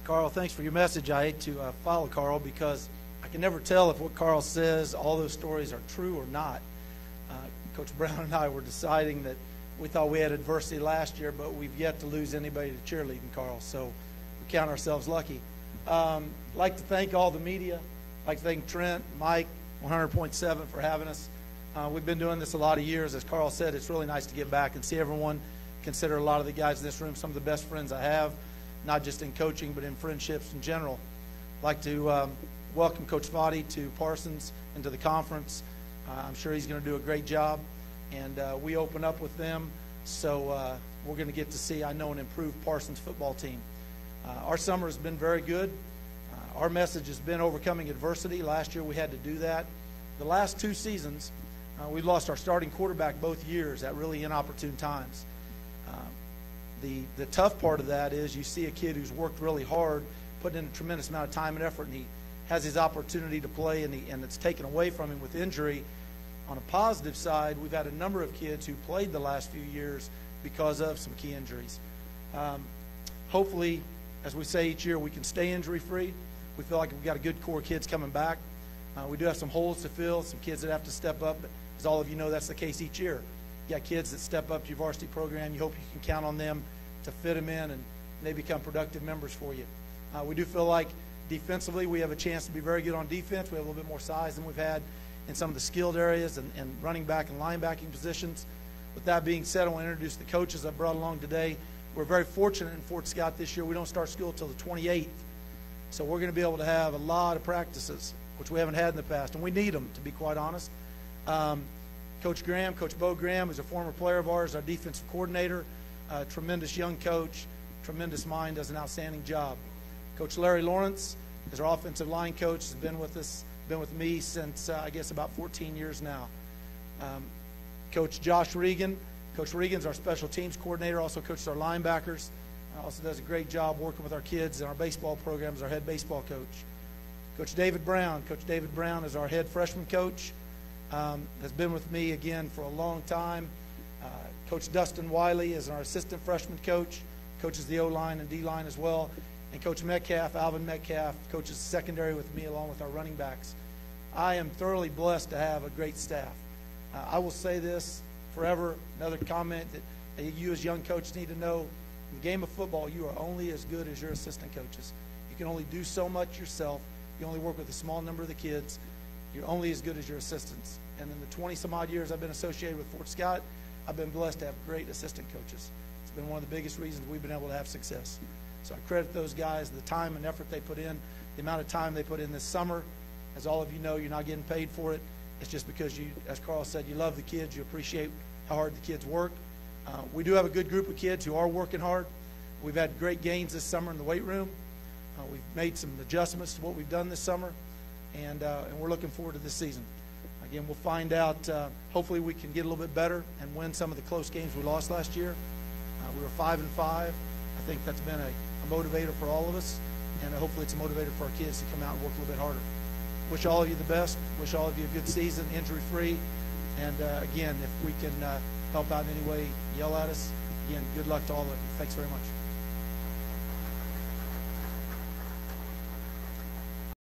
Carl, thanks for your message. I hate to follow Carl because I can never tell if what Carl says, all those stories are true or not. Coach Brown and I were deciding that we thought we had adversity last year, but we've yet to lose anybody to cheerleading, Carl, so we count ourselves lucky. I'd like to thank all the media. I'd like to thank Trent, Mike, 100.7 for having us. We've been doing this a lot of years. As Carl said, it's really nice to get back and see everyone. Consider a lot of the guys in this room some of the best friends I have, not just in coaching, but in friendships in general. I'd like to welcome Coach Foddy to Parsons and to the conference. I'm sure he's going to do a great job. And we open up with them, so we're going to get to see, I know, an improved Parsons football team. Our summer has been very good. Our message has been overcoming adversity. Last year we had to do that. The last 2 seasons, we lost our starting quarterback both years at really inopportune times. The tough part of that is you see a kid who's worked really hard, putting in a tremendous amount of time and effort, and he has his opportunity to play, and it's taken away from him with injury. On a positive side, we've had a number of kids who played the last few years because of some key injuries. Hopefully, as we say each year, we can stay injury-free. We feel like we've got a good core of kids coming back. We do have some holes to fill, some kids that have to step up. But as all of you know, that's the case each year. You got kids that step up to your varsity program. You hope you can count on them to fit them in, and they become productive members for you. We do feel like defensively we have a chance to be very good on defense. We have a little bit more size than we've had in some of the skilled areas and running back and linebacking positions. With that being said, I want to introduce the coaches I brought along today. We're very fortunate in Fort Scott this year. We don't start school until the 28th. So we're going to be able to have a lot of practices, which we haven't had in the past, and we need them, to be quite honest. Coach Graham, Coach Bo Graham, is a former player of ours, our defensive coordinator, tremendous young coach, tremendous mind, does an outstanding job. Coach Larry Lawrence is our offensive line coach, has been with us, been with me since, I guess, about 14 years now. Coach Josh Regan. Coach Regan's our special teams coordinator, also coaches our linebackers. Also does a great job working with our kids in our baseball program as our head baseball coach. Coach David Brown. Coach David Brown is our head freshman coach. Has been with me, again, for a long time. Coach Dustin Wiley is our assistant freshman coach. Coaches the O-line and D-line as well. And Coach Metcalf, Alvin Metcalf, coaches secondary with me along with our running backs. I am thoroughly blessed to have a great staff. I will say this forever, another comment that you as young coaches need to know. In the game of football, you are only as good as your assistant coaches. You can only do so much yourself. You only work with a small number of the kids. You're only as good as your assistants. And in the 20-some-odd years I've been associated with Fort Scott, I've been blessed to have great assistant coaches. It's been one of the biggest reasons we've been able to have success. So I credit those guys, the time and effort they put in, the amount of time they put in this summer. As all of you know, you're not getting paid for it. It's just because you, as Carl said, you love the kids. You appreciate how hard the kids work. We do have a good group of kids who are working hard. We've had great gains this summer in the weight room. We've made some adjustments to what we've done this summer, and we're looking forward to this season. Again, we'll find out. Hopefully we can get a little bit better and win some of the close games we lost last year. We were 5-5. I think that's been a motivator for all of us, and hopefully it's a motivator for our kids to come out and work a little bit harder. Wish all of you the best. Wish all of you a good season, injury-free. And, again, if we can help out in any way, yell at us. Again, good luck to all of you. Thanks very much.